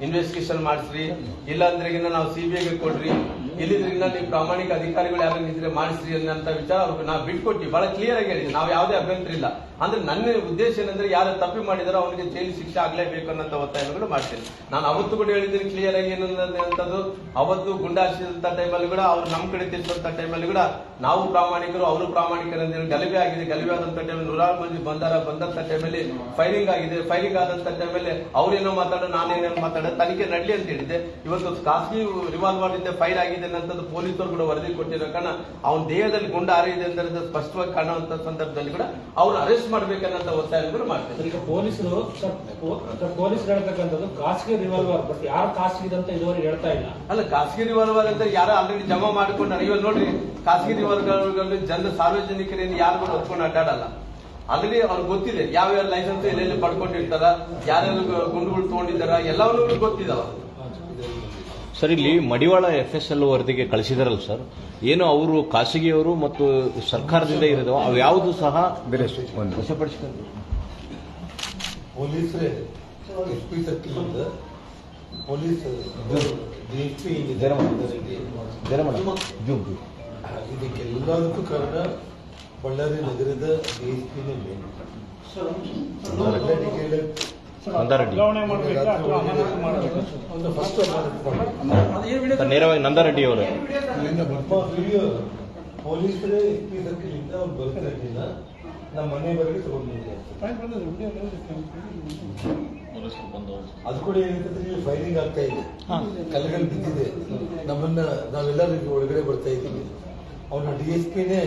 ಇನ್ವೆಸ್ಟಿಗೇಷನ್ ಮಾಡಿಸ್ರಿ, ಇಲ್ಲಾಂದ್ರೆಗಿನ್ನ ನಾವು ಸಿಬಿಐಗೆ ಕೊಡ್ರಿ, ಇಲ್ಲಿದ್ರಿಂದ ನೀವು ಪ್ರಾಮಾಣಿಕ ಅಧಿಕಾರಿಗಳು ಯಾರು ಇದ್ರೆ ಮಾಡಿಸ್ರಿ ಅನ್ನೋ ವಿಚಾರ ಅವ್ರಿಗೆ ನಾವು ಬಿಟ್ಕೊಟ್ಟಿ ಬಹಳ ಕ್ಲಿಯರ್ ಆಗಿ ಹೇಳಿದ್ವಿ. ನಾವು ಯಾವುದೇ ಅಭ್ಯಂತರ ಇಲ್ಲ. ಅಂದ್ರೆ ನನ್ನ ಉದ್ದೇಶ ಏನಂದ್ರೆ ಯಾರು ತಪ್ಪಿ ಮಾಡಿದಾರೋ ಅವನಿಗೆ ಜೈಲು ಶಿಕ್ಷೆ ಆಗ್ಲೇಬೇಕು ಅನ್ನೋ ಒತ್ತಾಯಗಳು ಮಾಡ್ತೇನೆ. ನಾನು ಅವತ್ತು ಕೂಡ ಹೇಳಿದ್ದೀನಿ ಕ್ಲಿಯರ್ ಆಗಿ ಏನಂತದ್ದು, ಅವತ್ತು ಗುಂಡಾರಿಸಿದಂತ ಟೈಮಲ್ಲಿ ಕೂಡ ಅವ್ರು ನಮ್ಮ ಕಡೆ ತಿರುಗುವಂತ ಟೈಮಲ್ಲಿ ಕೂಡ ನಾವು ಪ್ರಾಮಾಣಿಕರು, ಅವರು ಪ್ರಾಮಾಣಿಕರು ಅಂತ ಹೇಳಿ ಗಲಭೆ ಆಗಿದೆ. ಗಲಭೆ ಆದಂತ ಟೈಮಲ್ಲಿ 100 ಮಂದಿ ಬಂದಂತ ಟೈಮಲ್ಲಿ ಫೈರಿಂಗ್ ಆಗಿದೆ. ಫೈರಿಂಗ್ ಆದಂತ ಟೈಮಲ್ಲಿ ಅವ್ರೇನೋ ಮಾತಾಡೋ, ನಾನೇನೋ ಮಾತಾಡೋ, ತನಿಖೆ ನಡ್ಲಿ ಅಂತ ಹೇಳಿದ್ದೆ. ಇವತ್ತು ಖಾಸಗಿ ರಿವಾಲ್ವರ್ ಇಂದ ಫೈರ್ ಆಗಿದೆ ಅನ್ನೋದು ಪೊಲೀಸರು ಕೂಡ ವರದಿ ಕೊಟ್ಟಿರೋ ಕಾರಣ ಅವನ ದೇಹದಲ್ಲಿ ಗುಂಡು ಹಾರಿದೆ ಅಂತ ಸ್ಪಷ್ಟವಾಗಿ ಕಾಣುವಂತ ಸಂದರ್ಭದಲ್ಲಿ ಕೂಡ ಅವ್ರು ಅರೆಸ್ಟ್ ಮಾಡ್ಬೇಕನ್ನೋ ಒತ್ತಾಯ ಕೂಡ ಮಾಡ್ತಾರೆ. ಈಗ ಪೊಲೀಸರು ಹೇಳ್ತಕ್ಕಂಥದ್ದು ಖಾಸಗಿ ರಿವಾಲ್ವರ್, ಬಟ್ ಯಾರು ಖಾಸಗಿ ಅಂತ ಇದುವರೆಗೆ ಹೇಳ್ತಾ ಇಲ್ಲ. ಅಲ್ಲ, ಖಾಸಗಿ ರಿವಾಲ್ವರ್ ಅಂತ ಯಾರು ಆಲ್ರೆಡಿ ಜಮಾ ಮಾಡ್ಕೊಂಡಾರೆ. ಇವಾಗ ನೋಡ್ರಿ, ಖಾಸಗಿ ರಿವಾಲ್ವರ್ಗಳು ಸಾರ್ವಜನಿಕರಿಂದ ಯಾರು ಕೂಡ ಹೊತ್ಕೊಂಡು ಅಡ್ಡಾಡಲ್ಲ. ಆಲ್ರೆಡಿ ಅವ್ರಿಗೆ ಗೊತ್ತಿದೆ ಯಾವ ಲೈಸೆನ್ಸ್ ಎಲ್ಲೆಲ್ಲಿ ಪಡ್ಕೊಂಡಿರ್ತಾರ, ಯಾರ್ಯಾರು ಗುಂಡುಗಳು ತಗೊಂಡಿದ್ದಾರ, ಎಲ್ಲವನ್ನೂ ಗೊತ್ತಿದಾವ. ಸರ್, ಇಲ್ಲಿ ಮಡಿವಾಳ FSL ವರದಿಗೆ ಕಳಿಸಿದಾರಲ್ಲ ಸರ್, ಏನು ಅವರು ಖಾಸಗಿಯವರು ಮತ್ತು ಸರ್ಕಾರದಿಂದ ಇರೋದು ಅವು ಯಾವುದು ಸಹ ವಶಪಡಿಸಿಕೊಂಡು ಪೊಲೀಸರೇ SP ಸರ್ಕಲ್ ಪೊಲೀಸ್ DSP ಇದಕ್ಕೆಲ್ಲದಕ್ಕೂ ಕಾರಣ ಬಳ್ಳಾರಿ ನಗರದ DSPನೇ ಮೇನ್. ನಂದಾರೆಡ್ಡಿ ಫಸ್ಟ್ ನೇರವಾಗಿ ನಂದಾರೆಡ್ಡಿ ಅವರು ಪೊಲೀಸರೇ SP ಸರ್ಕಲ್ ಇಂದ ಅವ್ರು ಬರ್ತಿರಲಿಲ್ಲ, ನಮ್ಮ ಮನೆಯವರೆಗೆ ತಗೊಂಡಿದ್ದಾರೆ. ಅದು ಕೂಡ ಏನಂತಂದ್ರೆ ಫೈರಿಂಗ್ ಆಗ್ತಾ ಇದೆ, ಕಲ್ಲುಗಳು ಬಿದ್ದಿದೆ, ನಾವೆಲ್ಲರೂ ಒಳಗಡೆ ಬರ್ತಾ ಇದ್ದೀವಿ. ಅವನ DSPನೇ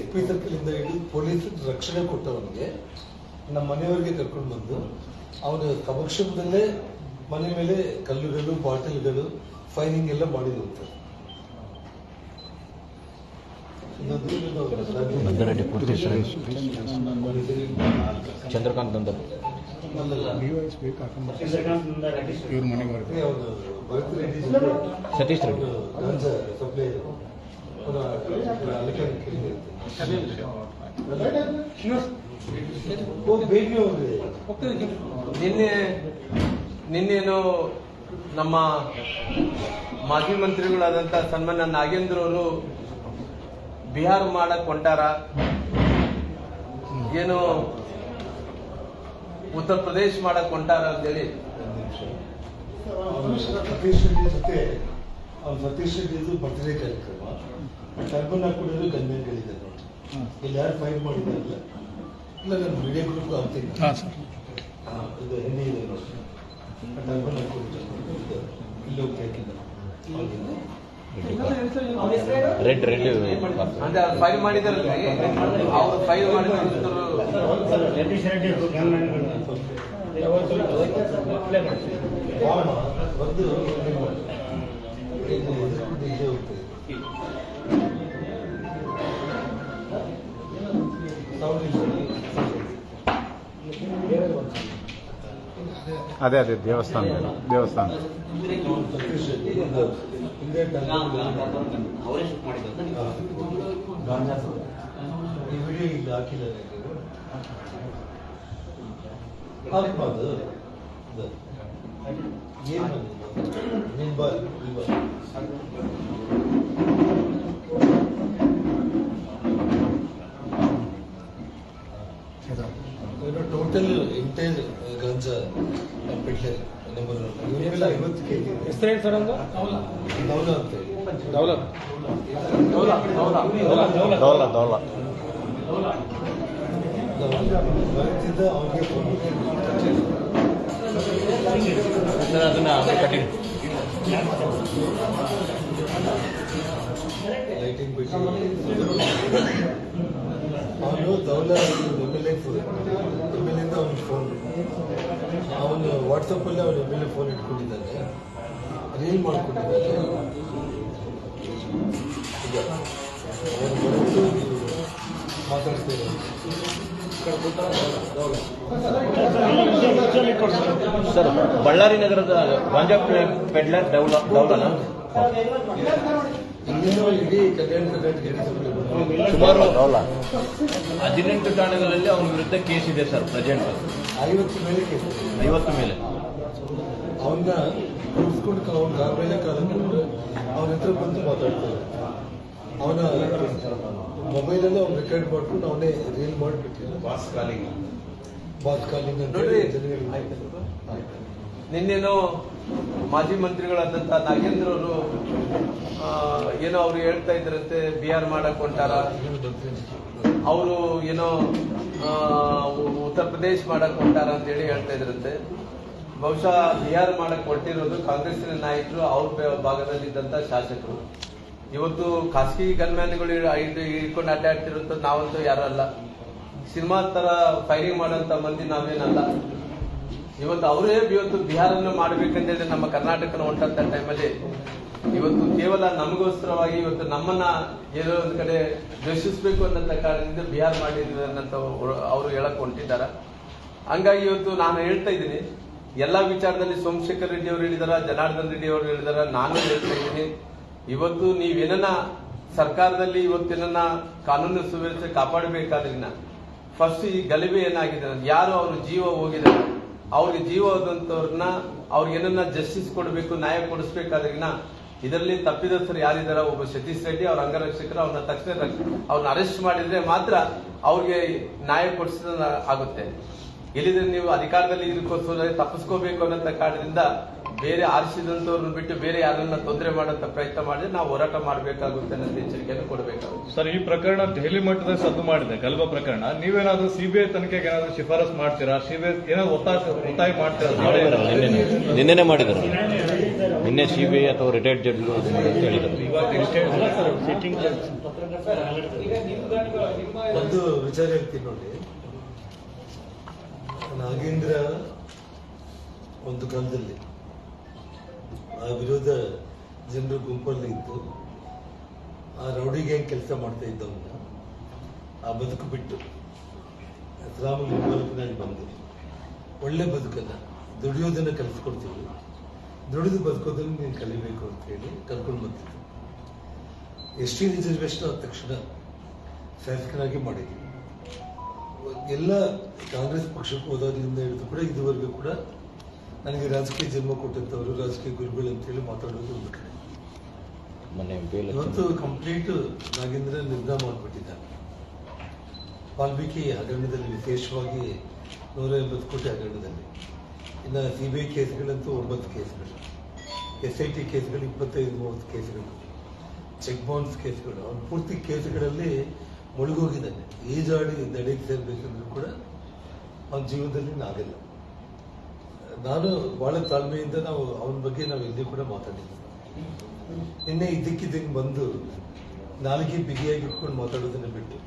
SP ಸರ್ಕಲ್ ಇಂದ ಹಿಡಿದು ಪೊಲೀಸ್ ರಕ್ಷಣೆ ಕೊಟ್ಟವನಿಗೆ ನಮ್ಮ ಮನೆಯವರೆಗೆ ಕರ್ಕೊಂಡು ಬಂದು ಅವನ ಸಮಕ್ಷಮದಲ್ಲೇ ಮನೆ ಮೇಲೆ ಕಲ್ಲುಗಳು, ಬಾಟಲ್ಗಳು, ಫೈರಿಂಗ್ ಎಲ್ಲ ಮಾಡಿರುತ್ತಾರೆ. ನಂದಾರೆಡ್ಡಿ ಪೂರ್ತಿ ಚಂದ್ರಕಾಂತ್ ನಂದರ್ ಸತೀಶ್ ರೆಡ್ಡಿ ಸಪ್ಲೈ ನಿನ್ನೇನು ನಮ್ಮ ಮಾಜಿ ಮಂತ್ರಿಗಳಾದಂತ ಸನ್ಮಾನ್ಯ ನಾಗೇಂದ್ರ ಅವರು ಬಿಹಾರ ಮಾಡಕ್ ಹೊಂಟಾರ, ಏನು ಉತ್ತರ ಪ್ರದೇಶ ಮಾಡಕ್ ಹೊಂಟಾರ ಅಂತೇಳಿ ಸತೀಶ್ ರೆಡ್ಡಿ ಜೊತೆ ಸತೀಶ್ ರೆಡ್ಡಿ ಬರ್ತ್ಡೇ ಕಾರ್ಯಕ್ರಮ ಟರ್ಬನ್ ಹಾಕೊಂಡಿದ್ರು ಗನ್ಮೆನ್ಗಳಿದ್ದಾರೆ ನೋಡಿ. ಇಲ್ಲಿ ಯಾರು ಫೈಟ್ ಮಾಡಿದಾರಲ್ಲ, ಇಲ್ಲ ನಾನು ಮೀಡಿಯಾ ಗ್ರೂಪ್ ಆಗ್ತೀನಿ. ಇದು ಹೆಣ್ಣೆ ಇದೆ ನೋಡಿ, ಟರ್ಬನ್ ಹಾಕೊಂಡಿದ್ದಾರೆ, ಇಲ್ಲಿ ಹೋಗಿ ಹಾಕಿದ್ದಾರೆ. ರೆಡ್ ಅಂದ್ರೆ ಫೈಲ್ ಮಾಡಿದಾರಲ್ಲ, ಅವ್ರು ಫೈಲ್ ಮಾಡಿದ್ರು ಬಂದು ಅದೇ ದೇವಸ್ಥಾನ ಈ ವಿಡಿಯೋ ಇಲ್ಲಿ ಹಾಕಿಲ್ಲ ಹಾಕ್ಬಾರ್ದು. ಏನು ನೀನ್ ಬಾ ಟೋಟಲ್ ಎಂಟೈರ್ ಗಾಂಜಾ ಪೆಟ್ಲರ್ ನಂಬರ್ 50 kg. ಹೆಸರೇನು ಸರ್ ಒಂದು? ದೌಲ ಅಂತ ಹೇಳಿ. ಬರುತ್ತಿದ್ದ ಅವನಿಗೆ ಅದನ್ನ ಕಂಟಿನ್ಯೂ ಲೈಟಿಂಗ್ ಬಿಟ್ಟು ಅವನು ದೌಲ MLA ಅವನಿಗೆ ಫೋನ್ ವಾಟ್ಸಪ್ ಅಲ್ಲಿ ಅವ್ರ ಎಮ್ ಫೋನ್ ಇಟ್ಕೊಂಡಿದ್ದಾರೆ, ರೀಲ್ ಮಾಡ್ಕೊಂಡಿದ್ದಾರೆ. ಈಗ ಅವ್ರು ಬರೋದು ಮಾತಾಡ್ತಾ ಇದ್ದಾರೆ. ಸರ್, ಬಳ್ಳಾರಿ ನಗರದ ಗಾಂಜಾ ಪೆಡ್ಲರ್ ಡೌಲನ ಇನ್ನೇನು ಇಡೀ ಕಲ್ಯಾಣ ಕರ್ನಾಟಕ ಸುಮಾರು 18 ಠಾಣೆಗಳಲ್ಲಿ ಅವನ ವಿರುದ್ಧ ಕೇಸ್ ಇದೆ ಸರ್. ಪ್ರೆಸೆಂಟ್ 50 ಮೇಲೆ ಕೇಸ್, 50 ಮೇಲೆ. ಅವನ್ನ ಕೂರಿಸ್ಕೊಂಡು ಅವ್ನ ಕಾಲ ಮೇಲೆ ಕಾಲ ಕೊಟ್ಟು ಅವನ ಹತ್ರ ಬಂದು ಮಾತಾಡ್ತಾರೆ. ಅವನ ಮೊಬೈಲಲ್ಲಿ ಅವ್ನು ರೆಕಾರ್ಡ್ ಮಾಡ್ಕೊಂಡು ಅವನೇ ರೀಲ್ ಮಾಡಿಬಿಟ್ಟಿಲ್ಲ. ಬಾಸ್ ಕಾಲಿಂಗ್ ಅಂತ ನೋಡ್ರಿ, ಜನಗಳಿಗೆ ನಿನ್ನೇನೋ ಮಾಜಿ ಮಂತ್ರಿಗಳಾದಂತ ನಾಗೇಂದ್ರ ಅವರು ಏನೋ ಅವ್ರು ಹೇಳ್ತಾ ಇದ್ರಂತೆ, ಬಿಆರ್ ಮಾಡಕ್ ಹೊಂಟಾರ, ಅವರು ಏನೋ ಉತ್ತರ ಪ್ರದೇಶ ಮಾಡಕ್ ಹೊಂಟಾರ ಅಂತ ಹೇಳಿ ಹೇಳ್ತಾ ಇದ್ರಂತೆ. ಬಹುಶಃ ಬಿಹಾರ ಮಾಡಕ್ ಹೊರಟಿರೋದು ಕಾಂಗ್ರೆಸ್ಸಿನ ನಾಯಕರು, ಅವ್ರ ಭಾಗದಲ್ಲಿದ್ದಂತ ಶಾಸಕರು. ಇವತ್ತು ಖಾಸಗಿ ಗನ್ಮ್ಯಾನ್ಗಳು ಇಟ್ಕೊಂಡು ಅಡ್ಡಾಡ್ತಿರೋದು ನಾವಂತೂ ಯಾರು ಅಲ್ಲ. ಸಿನಿಮಾ ತರ ಫೈರಿಂಗ್ ಮಾಡೋಂತ ಮಂದಿ ನಾವೇನಲ್ಲ. ಇವತ್ತು ಅವರೇ ಇವತ್ತು ಬಿಹಾರನ್ನು ಮಾಡಬೇಕಂತೇಳಿ ನಮ್ಮ ಕರ್ನಾಟಕನ ಹೊಂಟಂತ ಟೈಮಲ್ಲಿ ಇವತ್ತು ಕೇವಲ ನಮಗೋಸ್ಕರವಾಗಿ ಇವತ್ತು ನಮ್ಮನ್ನ ಏನೋ ಒಂದ್ ಕಡೆ ದ್ವೇಷಿಸಬೇಕು ಅನ್ನೋ ಕಾರಣದಿಂದ ಬಿಹಾರ ಮಾಡಿದ್ವಿ ಅನ್ನಂತ ಅವರು ಹೇಳಕ್ ಹೊಂಟಿದ್ದಾರೆ. ಹಂಗಾಗಿ ಇವತ್ತು ನಾನು ಹೇಳ್ತಾ ಇದ್ದೀನಿ, ಎಲ್ಲಾ ವಿಚಾರದಲ್ಲಿ ಸೋಮಶೇಖರ್ ರೆಡ್ಡಿ ಅವರು ಹೇಳಿದಾರ, ಜನಾರ್ದನ್ ರೆಡ್ಡಿ ಅವರು ಹೇಳಿದಾರ, ನಾನು ಹೇಳ್ತಾ ಇದ್ದೀನಿ, ಇವತ್ತು ನೀವೇನ ಸರ್ಕಾರದಲ್ಲಿ ಇವತ್ತೇನ ಕಾನೂನು ಸುವ್ಯವಸ್ಥೆ ಕಾಪಾಡಬೇಕಾದ್ರಿನ ಫಸ್ಟ್ ಈ ಗಲಭೆ ಏನಾಗಿದೆ, ಯಾರು ಅವ್ರ ಜೀವ ಹೋಗಿದೆ, ಅವ್ರಿಗೆ ಜೀವ ಹೋದಂತವ್ರನ್ನ ಅವ್ರಿಗೆ ಏನನ್ನ ಜಸ್ಟಿಸ್ ಕೊಡಬೇಕು, ನ್ಯಾಯ ಕೊಡಿಸ್ಬೇಕಾದ್ರಿನ ಇದರಲ್ಲಿ ತಪ್ಪಿದಸ್ಥರು ಯಾರಿದಾರ, ಒಬ್ಬ ಸತೀಶ್ ರೆಡ್ಡಿ ಅವ್ರ ಅಂಗರಕ್ಷಕರು, ಅವ್ರನ್ನ ತಕ್ಷಣ ಅವ್ರನ್ನ ಅರೆಸ್ಟ್ ಮಾಡಿದ್ರೆ ಮಾತ್ರ ಅವ್ರಿಗೆ ನ್ಯಾಯ ಕೊಡಿಸಿದ ಆಗುತ್ತೆ. ಇಲ್ಲಿದ್ರೆ ನೀವು ಅಧಿಕಾರದಲ್ಲಿ ಇದಕ್ಕೋಸ್ಕರ ತಪ್ಪಿಸ್ಕೋಬೇಕು ಅನ್ನೋ ಕಾರಣದಿಂದ ಬೇರೆ ಆರಿಸಿದಂತವ್ರನ್ನ ಬಿಟ್ಟು ಬೇರೆ ಯಾರನ್ನ ತೊಂದರೆ ಮಾಡೋಂತ ಪ್ರಯತ್ನ ಮಾಡಿದ್ರೆ ನಾವು ಹೋರಾಟ ಮಾಡಬೇಕಾಗುತ್ತೆ ಅನ್ನೋ ಎಚ್ಚರಿಕೆಯನ್ನು ಕೊಡಬೇಕಾಗುತ್ತೆ. ಸರ್, ಈ ಪ್ರಕರಣ ದೆಹಲಿ ಮಟ್ಟದಲ್ಲಿ ಸದ್ದು ಮಾಡಿದೆ, ಗಲಭೆ ಪ್ರಕರಣ. ನೀವೇನಾದ್ರೂ ಸಿಬಿಐ ತನಿಖೆಗೆ ಏನಾದ್ರು ಶಿಫಾರಸ್ ಮಾಡ್ತೀರಾ? ಸಿಬಿಐ ಏನಾದ್ರು ಒತ್ತಾಯ ಮಾಡ್ತೀರಾ? ನಿನ್ನೆ ಮಾಡಿದರು. ನಿನ್ನೆ ಸಿಬಿಐ ಅಥವಾ ರಿಟೈರ್ಡ್ ಜಡ್ಜ್ಗಳು ಅಂತ ಹೇಳಿದರು. ಒಂದು ವಿಚಾರ ಹೇಳ್ತೀನಿ ನೋಡಿ. ನಾಗೇಂದ್ರ ಒಂದು ಕಾಲದಲ್ಲಿ ಆ ವಿರೋಧ ಜನರ ಗುಂಪಲ್ಲಿ ಇದ್ದು ಆ ರೌಡಿ ಗ್ಯಾಂಗ್ ಕೆಲಸ ಮಾಡ್ತಾ ಇದ್ದವನ್ನ ಆ ಬದುಕು ಬಿಟ್ಟು ಶ್ರಾಮ ನಿರ್ಮಾಣಕ್ಕಾಗಿ ಬಂದು ಒಳ್ಳೆ ಬದುಕನ್ನ ದುಡಿಯೋದನ್ನ ಕಲಿಸ್ಕೊಡ್ತೀವಿ, ದುಡಿದು ಬದುಕೋದನ್ನ ನೀನು ಕಲಿಬೇಕು ಅಂತ ಹೇಳಿ ಕರ್ಕೊಂಡು ಬಂದಿದ್ದು. ಎಸ್ ಟಿ ರಿಸರ್ವೇಶನ್ ಆದ ತಕ್ಷಣ ಶಾಸಕನಾಗಿ ಮಾಡಿದ್ವಿ. ಎಲ್ಲ ಕಾಂಗ್ರೆಸ್ ಪಕ್ಷಕ್ಕೆ ಹೋದಾಗಲಿಂದ ಹಿಡಿದು ಕೂಡ ಇದುವರೆಗೂ ಕೂಡ ನನಗೆ ರಾಜಕೀಯ ಜನ್ಮ ಕೊಟ್ಟಂತವರು, ರಾಜಕೀಯ ಗುರುಗಳು ಅಂತ ಹೇಳಿ ಮಾತಾಡೋದು ಒಂದು ಕಡೆ. ಇವತ್ತು ಕಂಪ್ಲೀಟ್ ನಾಗೇಂದ್ರ ನಿರ್ಧಾರ ಮಾಡಿಬಿಟ್ಟಿದ್ದಾರೆ. ವಾಲ್ಮೀಕಿ ಹಗರಣದಲ್ಲಿ ವಿಶೇಷವಾಗಿ 180 ಕೋಟಿ ಹಗರಣದಲ್ಲಿ, ಇನ್ನು ಸಿಬಿಐ ಕೇಸ್ಗಳಂತೂ 9 ಕೇಸ್ಗಳು, SIT ಕೇಸ್ಗಳು 25-30 ಕೇಸ್ಗಳು, ಚೆಕ್ ಬೌನ್ಸ್ ಕೇಸ್ಗಳು, ಅವ್ರ ಪೂರ್ತಿ ಕೇಸ್ಗಳಲ್ಲಿ ಮುಳುಗೋಗಿದ್ದಾನೆ. ಈಜಾಡಿ ದಡೆಗೆ ಸೇರ್ಬೇಕಂದ್ರೂ ಕೂಡ ಅವನ ಜೀವನದಲ್ಲಿ ಆಗಲ್ಲ. ನಾನು ಬಹಳ ತಾಳ್ಮೆಯಿಂದ ಅವನ ಬಗ್ಗೆ ನಾವು ಎಲ್ಲಿ ಕೂಡ ಮಾತಾಡಿದ್ವಿ. ನಿನ್ನೆ ಇದ್ದಕ್ಕಿದ್ದಂಗೆ ಬಂದು ನಾಲಿಗೆ ಬಿಗಿಯಾಗಿ ಇಟ್ಕೊಂಡು ಮಾತಾಡೋದನ್ನ ಬಿಟ್ಟು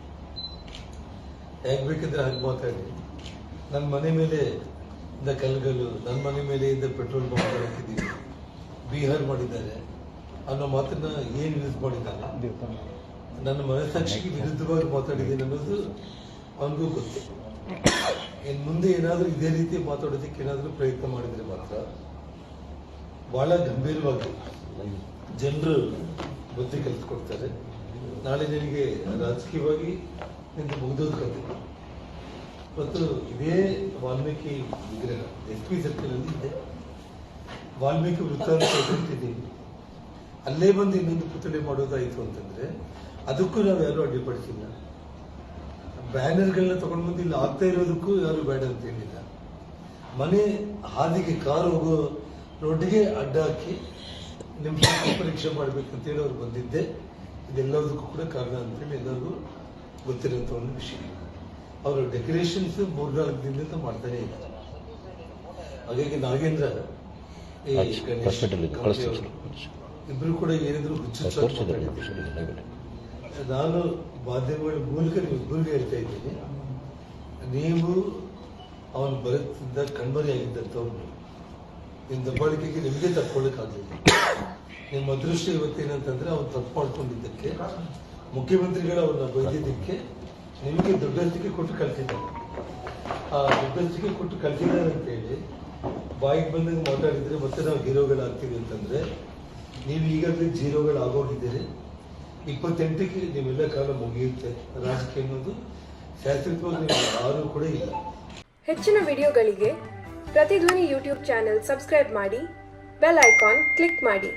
ಹೇಗೆ ಬೇಕಂದ್ರೆ ಹಾಗೆ ಮಾತಾಡಿ ನನ್ನ ಮನೆ ಮೇಲೆ ಇಂದ ಕಲ್ಗಲ್ಲು, ನನ್ನ ಮನೆ ಮೇಲೆ ಇಂದ ಪೆಟ್ರೋಲ್ ಬಾಂಬ್ ಹಾಕಿದ್ದೀವಿ, ಬಿಹಾರ್ ಮಾಡಿದ್ದಾರೆ ಅನ್ನೋ ಮಾತನ್ನ ಏನು ಯೂಸ್ ಮಾಡಿದ್ದಾನೆ, ನನ್ನ ಮನಸ್ಸಾಕ್ಷಿಗೆ ವಿರುದ್ಧವಾಗಿ ಮಾತಾಡಿದ್ದೀನಿ ಅನ್ನೋದು ಅವನಿಗೂ ಗೊತ್ತು. ಇನ್ನು ಮುಂದೆ ಏನಾದರೂ ಇದೇ ರೀತಿ ಮಾತಾಡೋದಕ್ಕೆ ಏನಾದರೂ ಪ್ರಯತ್ನ ಮಾಡಿದ್ರೆ ಮಾತ್ರ ಬಹಳ ಗಂಭೀರವಾಗಿ ಜನರು ಬುದ್ಧಿ ಕಲಿಸ್ಕೊಡ್ತಾರೆ. ನಾಳೆ ನಿನಗೆ ರಾಜಕೀಯವಾಗಿ ನಿಂದು ಮುಗಿದೋದು ಕತೆ. ಮತ್ತು ಇದೇ ವಾಲ್ಮೀಕಿ ವಿಗ್ರಹ SP ಸರ್ಕಲ್ ಅಲ್ಲಿ ಇದೆ, ವಾಲ್ಮೀಕಿ ವೃತ್ತಾಂತ ಇಟ್ಟಿದ್ದೀವಿ. ಅಲ್ಲೇ ಬಂದು ಇನ್ನೊಂದು ಪುತ್ಥಳಿ ಮಾಡೋದಾಯಿತು ಅಂತಂದ್ರೆ ಅದಕ್ಕೂ ನಾವು ಯಾರು ಅಡ್ಡಿಪಡಿಸಿಲ್ಲ. ಬ್ಯಾನರ್ಗಳನ್ನ ತಗೊಂಡು ಬಂದು ಇಲ್ಲಿ ಆಗ್ತಾ ಇರೋದಕ್ಕೂ ಯಾರು ಬೇಡ ಅಂತ ಹೇಳಿಲ್ಲ. ಮನೆ ಹಾದಿಗೆ ಕಾರು ಹೋಗೋ ರೋಡ್ಗೆ ಅಡ್ಡ ಹಾಕಿ ನಿಮ್ಮ ಪರೀಕ್ಷೆ ಮಾಡ್ಬೇಕಂತೇಳಿ ಅವ್ರು ಬಂದಿದ್ದೆ. ಇದೆಲ್ಲದಕ್ಕೂ ಕೂಡ ಕಾರಣ ಅಂತೇಳಿ ಎಲ್ಲರಿಗೂ ಗೊತ್ತಿರುವಂತ ಒಂದು ವಿಷಯ. ಅವರು ಡೆಕೋರೇಷನ್ಸ್ 3-4 ದಿನದಿಂದ ಮಾಡ್ತಾನೆ ಇದ್ದಾರೆ. ಹಾಗಾಗಿ ನಾಗೇಂದ್ರ ಇಬ್ರು ಕೂಡ ಏನಿದ್ರು ಹುಚ್ಚು. ನಾನು ಮಾಧ್ಯಮಗಳ ಮೂಲಕ ನಿಮ್ಮಿಬ್ಬರಿಗೆ ಹೇಳ್ತಾ ಇದ್ದೀನಿ, ನೀವು ಅವನು ಬರತ್ತಿದ್ದ ಕಣ್ಮರೆಯಾಗಿದ್ದಂಥವ್ರು ನಿಮ್ಮ ದಬ್ಬಾಳಿಕೆಗೆ ನಿಮಗೆ ತಕ್ಕೊಳ್ಳಿಕ್ಕಾಗಲಿಲ್ಲ. ನಿಮ್ಮ ಅದೃಷ್ಟ ಇವತ್ತೇನಂತಂದ್ರೆ ಅವ್ರು ತಪ್ಪು ಮಾಡ್ಕೊಂಡಿದ್ದಕ್ಕೆ ಮುಖ್ಯಮಂತ್ರಿಗಳು ಅವ್ರನ್ನ ಬೈದಿದ್ದಕ್ಕೆ ನಿಮಗೆ ದೊಡ್ಡಸ್ತಿಕೆ ಕೊಟ್ಟು ಕಳ್ಸಿದ್ದಾರೆ. ಆ ದೊಡ್ಡಸ್ತಿಕೆ ಕೊಟ್ಟು ಕಳ್ಸಿದ್ದಾರೆ ಅಂತೇಳಿ ಬಾಯಿಗೆ ಬಂದಂಗೆ ಮಾತಾಡಿದ್ರೆ ಮತ್ತೆ ನಾವು ಹೀರೋಗಳಾಗ್ತೀವಿ ಅಂತಂದ್ರೆ ನೀವು ಈಗಾಗಲೇ ಜೀರೋಗಳಾಗೋಗಿದ್ದೀರಿ. 28ಕ್ಕೆ ನೀವೆಲ್ಲ ಕಾಲ ಮುಗಿಯುತ್ತೆ. ರಾಜಕೀಯ ಅನ್ನೋದು ಶಾಸ್ತ್ರೀಯವಾಗಿ ನೀವು ಯಾರೂ ಕೂಡ ಇಲ್ಲ. ಹೆಚ್ಚಿನ ವಿಡಿಯೋಗಳಿಗೆ ಪ್ರತಿಧ್ವನಿ ಯೂಟ್ಯೂಬ್ ಚಾನೆಲ್ ಸಬ್ಸ್ಕ್ರೈಬ್ ಮಾಡಿ, ಬೆಲ್ ಐಕಾನ್ ಕ್ಲಿಕ್ ಮಾಡಿ.